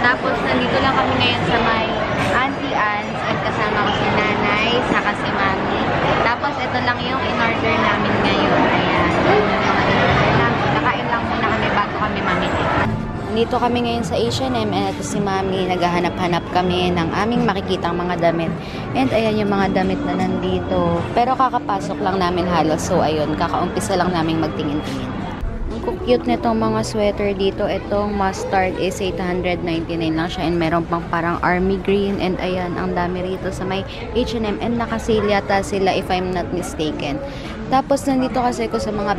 Tapos, nandito lang kami ngayon sa may Auntie Anne's at kasama ko si nanay, saka si mami. Tapos, ito lang yung in-order namin ngayon. Ayan. Yung mga in-order namin. Nakain lang muna kami bago kami mamili. Dito kami ngayon sa H&M and ito si mami. Naghahanap-hanap kami ng aming makikitang mga damit. And ayan yung mga damit na nandito. Pero kakapasok lang namin halos. So, ayun. Kakaumpisa lang namin magtingin-tingin. Ang cute nitong mga sweater dito. Itong mustard is 899 lang siya and meron pang parang army green and ayan, ang dami rito sa may H&M and nakasale yata sila if I'm not mistaken. Tapos nandito kasi ako sa mga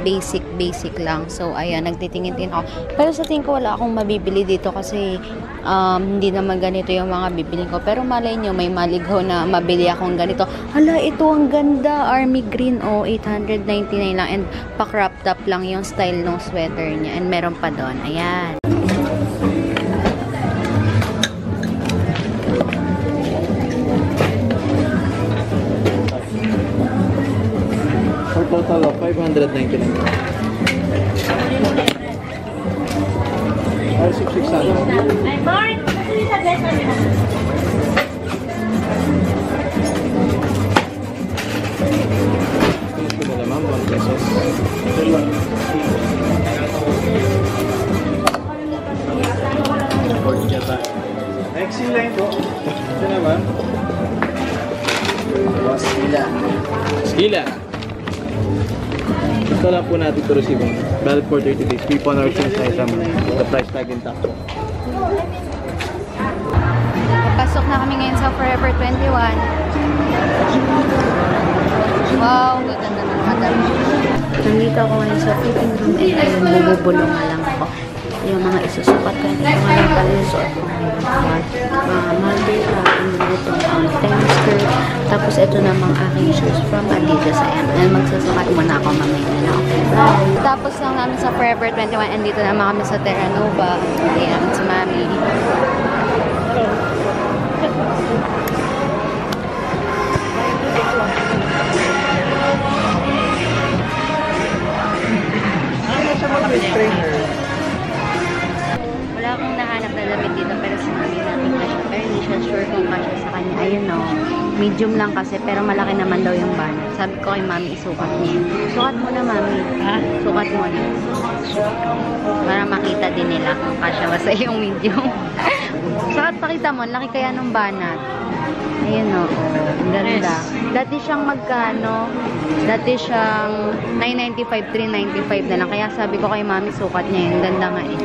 basic lang. So ayan, nagtitingin-tingin ako. Pero sa tingin ko wala akong mabibili dito kasi hindi naman ganito yung mga bibiling ko. Pero malay nyo, may malighaw na mabili akong ganito. Hala, ito ang ganda. Army green, 899 lang. And pa-crop top lang yung style ng sweater niya. And meron pa doon. Ayan. For total of 599. Or 6,600. Next in line po. Ito naman. Skila. Ito lang po natin ito receiving. Valid for 30 days. Free on our sales item. The price tag intact po. Pasok na kami ngayon sa Forever 21. Wow, ganda ng madam. Nandito ako ngayon sa fitting room and ayun, bubulong na lang ako. Yung mga isusukat ko, yung mga lang pala yung suot ko ngayon. Mga mandela, itong tennis skirt. Tapos ito namang aking shoes from Adidas. Ayan, and magsusukat muna ako mamaya na. Okay, bye. Tapos lang namin sa Forever 21 and dito naman kami sa Terra Nova. Ayan, si Mami. Wala akong nahanap na damit dito pero sinabi natin na siya. Pero hindi siya sure kung kasya sa kanya. Ayun o. Medium lang kasi pero malaki naman daw yung banat. Sabi ko kay Mami isukat niya. Sukat mo na Mami. Ha? Sukat mo na. Para makita din nila kung kasya ba sa yung medium. Sukat pakita mo. Laki kaya ng banat. Ayun o. Ang ganda. Dati siyang magkano? Dati siyang 995, 395 na lang. Kaya sabi ko kay Mami sukat niya yun. Ganda nga eh.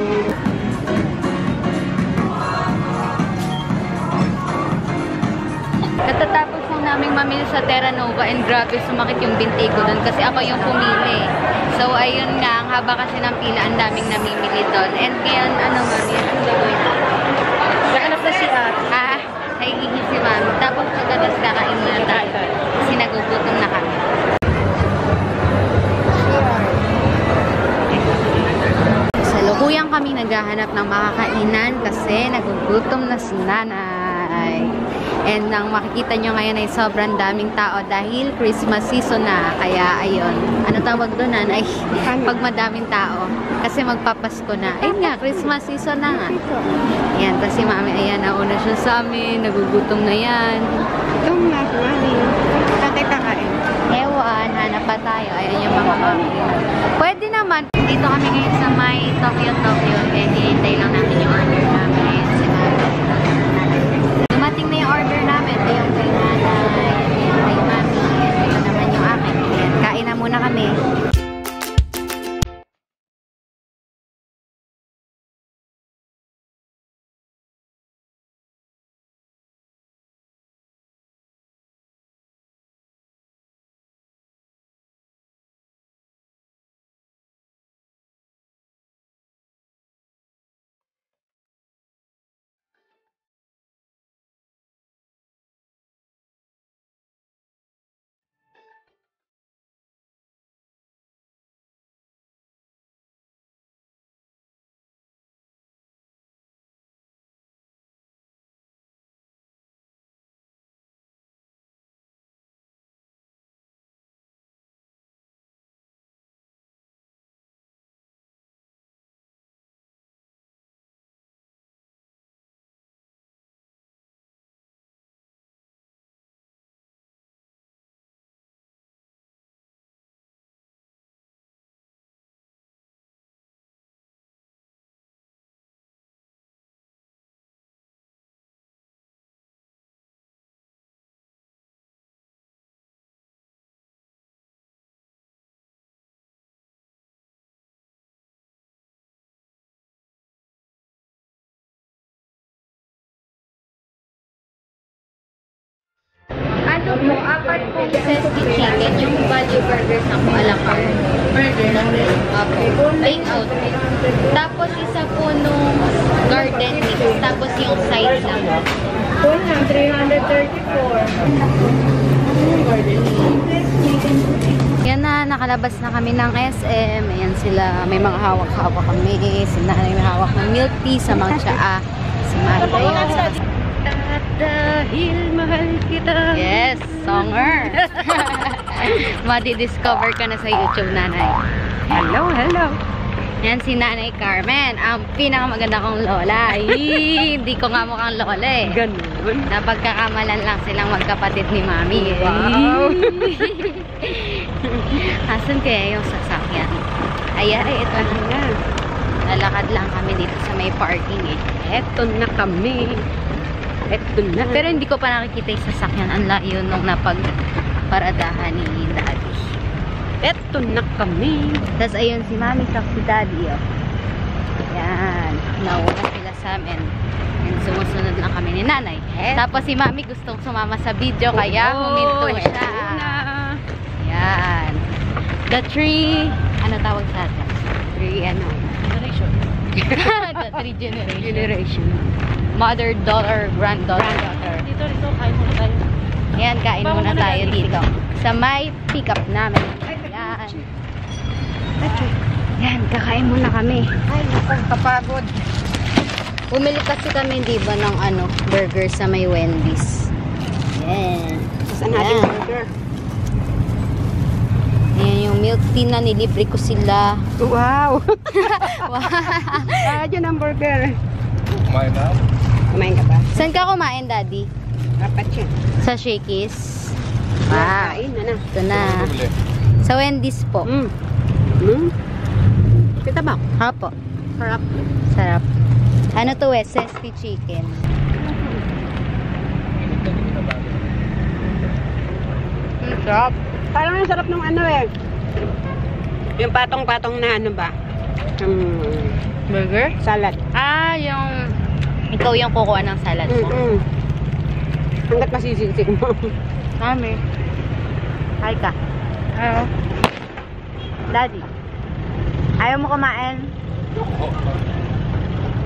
Katatapos lang naming mamili sa Terra Nova and grabe sumakit yung binti ko doon kasi ako yung pumili. So ayun nga, ang haba kasi ng pila, ang daming namimili doon. And ngayon, ano Mami, anong gagawin? Kakalap na si Ate. Naiingit si Mami. Tapos pagkatas kakain na tayo. Kasi nagugutom na kami. Sa lukuyang kami naghahanap ng makakainan kasi nagugutom na si Nanay. And nang makikita nyo ngayon ay sobrang daming tao dahil Christmas season na. Kaya ayun, ano tawag doon Nanay? Pag madaming tao. Kasi magpapasko na. Ayun nga, Christmas season na nga. Ayan, kasi Mami, ayan, nauna siya sa amin. Nagugutom na yan. Itong last Mami. Tatay kakain. Ewan, hanap pa tayo. Ayan yung mga Mami. Pwede naman. Dito kami ngayon sa may Tokyo. And hinihintay lang namin yung order namin. Ayan, si Mami. Dumating na yung order namin. Ito yung kay Nanay. Ayan, kay Mami. Ito naman yung akin. Ayan, kain na muna kami. Yung 4 pong zesty chicken, yung value burgers ako a la carte. Opo. Take out. Tapos isa po nung garden mix. Tapos yung side lang. Po na, 334. Yan na, nakalabas na kami ng SM. Ayan sila, may mga hawak-hawak kami. Si nanay may hawak ng milk tea sa mga tsaa. Si Mari ayun. Dahil mahal kita. Yes, songer. Madi-discover ka na sa YouTube, nanay. Hello, hello. Yan si Nanay Carmen, ang pinakamaganda kong lola. Ay, hindi ko nga mukhang lola eh. Ganun. Napagkakamalan lang silang magkapatid ni Mami. Wow. Asan kaya yung sasakyan? Ay, ito na nga. Lalakad lang kami dito sa may parking eh. Eto na kami. Eto na. Pero hindi ko pa nakikita yung sasakyan. Ang layo nung napagparadahan ni Daddy. Eto na kami. Tapos ayun si Mami sa si Daddy. Oh. Yan. Nauna sila sa amin. And sumusunod lang kami ni Nanay. Tapos si Mami gustong sumama sa video kaya huminto siya. Yan. The tree, ano tawag sa atin? Three, generation. The three generation. Mother, daughter, granddaughter. Dito, kain muna tayo. Yan, kain muna tayo dito. Sa may pick-up namin. Yan. Yan, kakain muna kami. Ay, kapagod. Bumili kasi kami, di ba, ng burger sa may Wendy's. Yan. Saan natin Yan. burger? Ayan yung milk tea na nilibre ko sila. Wow. Wow. Dyan ang burger. Kumain na? Kumain ka ba? Saan ka kumain, Daddy? Dapat yun. Sa Shakey's? Wow. Kain na na. Ito na. Sa Wendy's po. Kita ba? Hapo. Sarap. Sarap. Ano to eh? Zesty chicken. Sarap. Parang ang sarap ng ano eh. Yung patong-patong na ano ba? Burger? Salad. Ah, yung... Ikaw yung kukuha ng salad mo. Hanggat masisiksik mo. Mami. Hi ka. Hello. Daddy. Ayaw mo kumain?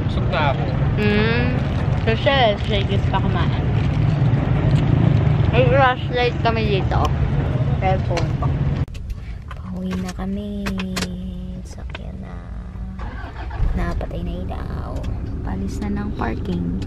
Busog na ako. So siya, Shakey's pa kumain. May flashlight kami dito. Cellphone pa. Pauwi na kami. Sakyan na. Napatay na ilaw. Palis na ng parking.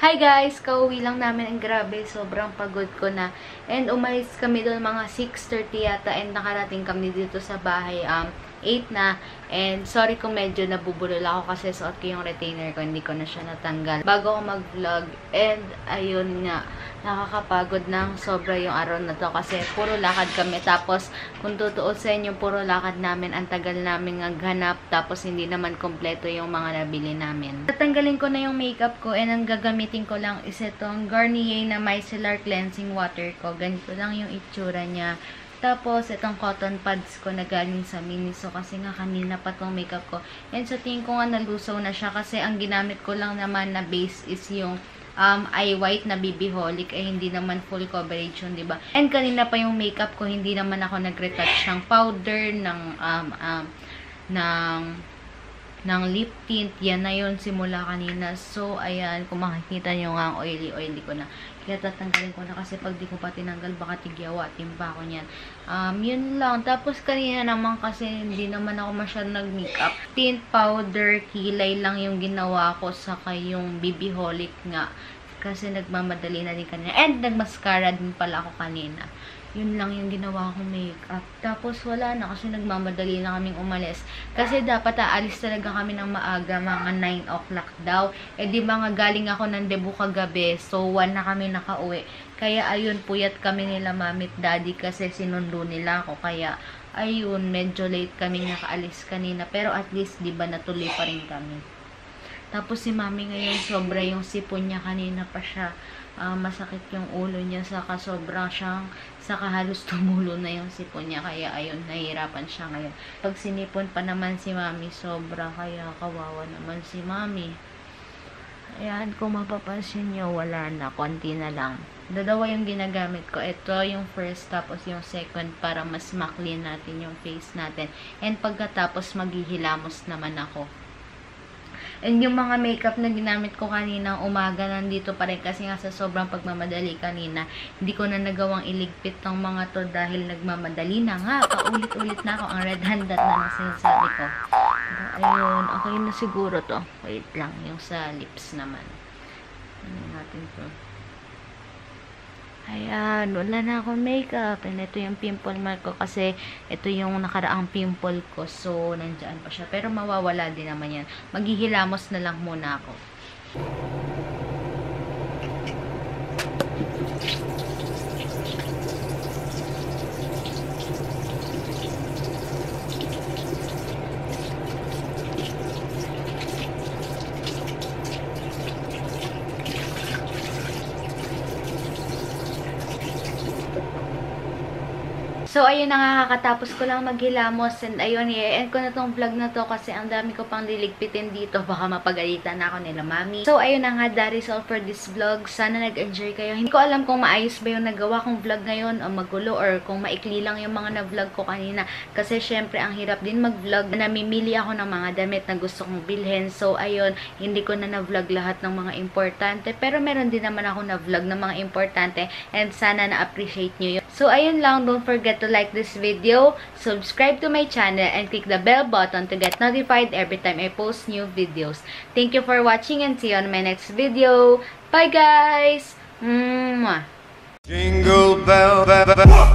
Hi guys! Kauwi lang namin. Ang grabe, sobrang pagod ko na. And umalis kami doon mga 6:30 yata and nakarating kami dito sa bahay 8 na. And sorry kung medyo nabubulol ako kasi suot ko yung retainer ko. Hindi ko na siya natanggal bago ako mag-vlog. And ayun nga, nakakapagod ng sobra yung araw na to kasi puro lakad kami. Tapos kung tutuusin yung puro lakad namin, ang tagal namin naghanap. Tapos hindi naman kompleto yung mga nabili namin. Tatanggalin ko na yung makeup ko and ang gagamitin ko lang is itong Garnier na Micellar Cleansing Water ko. Ganito lang yung itsura niya. Tapos, itong cotton pads ko na galing sa Miniso kasi nga kanina pa tong makeup ko. And sa tingin ko nga nalusaw na siya kasi ang ginamit ko lang naman na base is yung eye white na Bibiholic ay hindi naman full coverage yun, diba? And kanina pa yung makeup ko, hindi naman ako nag-retouch ng powder, ng lip tint. Yan na yun simula kanina. So, ayan, kung makikita nyo nga ang oily ko na. Kaya tatanggalin ko na kasi pag di ko pa tinanggal, baka tigyawatin pa ako niyan. Yun lang. Tapos kanina naman kasi hindi naman ako masyadong nag-makeup. Tint, powder, kilay lang yung ginawa ko. Saka yung Bibiholic nga. Kasi nagmamadali na din kanina. And nagmascara din pala ako kanina. Yun lang yung ginawa kong makeup. Tapos wala na kasi nagmamadali na kaming umalis. Kasi dapat aalis talaga kami ng maaga, mga 9 o'clock daw. Eh di ba nga galing ako ng debut kagabi, so 1 na kami nakauwi. Kaya ayun, puyat kami nila Mami at Daddy kasi sinundo nila ako. Kaya ayun, medyo late kaming nakaalis kanina. Pero at least di ba natuloy pa rin kami. Tapos si mami ngayon, sobra yung sipon niya. Kanina pa siya masakit yung ulo niya. Saka sobra siyang, saka halos tumulo na yung sipon niya. Kaya ayun, nahihirapan siya ngayon. Pag sinipon pa naman si mami, sobra. Kaya kawawa naman si mami. Ayan, kung mapapansin nyo, wala na. Konti na lang. Dalawa yung ginagamit ko. Ito yung first, tapos yung second para mas ma-clean natin yung face natin. And pagkatapos, maghihilamos naman ako. And yung mga makeup na ginamit ko kaninang umaga, nandito pa rin kasi nga sa sobrang pagmamadali kanina, hindi ko na nagawang iligpit ng mga to dahil nagmamadali na nga. Paulit-ulit na ako. Ang red hand dot na ang sinasabi ko. Ayun, okay na siguro to. Wait lang, yung sa lips naman. Ano natin to? Ayan, wala na akong makeup. And ito yung pimple mark ko kasi ito yung nakaraang pimple ko. So, nandyan pa siya. Pero mawawala din naman yan. Maghihilamos na lang muna ako. So, ayun na nga, kakatapos ko lang maghilamos. And ayun, i-end ko na tong vlog na to kasi ang dami ko pang liligpitin dito. Baka mapagalitan na ako nila mami. So, ayun na nga, that is all for this vlog. Sana nag-enjoy kayo. Hindi ko alam kung maayos ba yung nagawa kong vlog ngayon o magulo or kung maikli lang yung mga na-vlog ko kanina. Kasi syempre, ang hirap din mag-vlog. Namimili ako ng mga damit na gusto kong bilhin. So, ayun, hindi ko na na-vlog lahat ng mga importante. Pero meron din naman ako na-vlog ng mga importante. And sana na-appreciate nyo yun. So, ayun lang. Don't forget to like this video, subscribe to my channel, and click the bell button to get notified every time I post new videos. Thank you for watching and see you on my next video. Bye guys! Mwah! Jingle bell, bell, bell.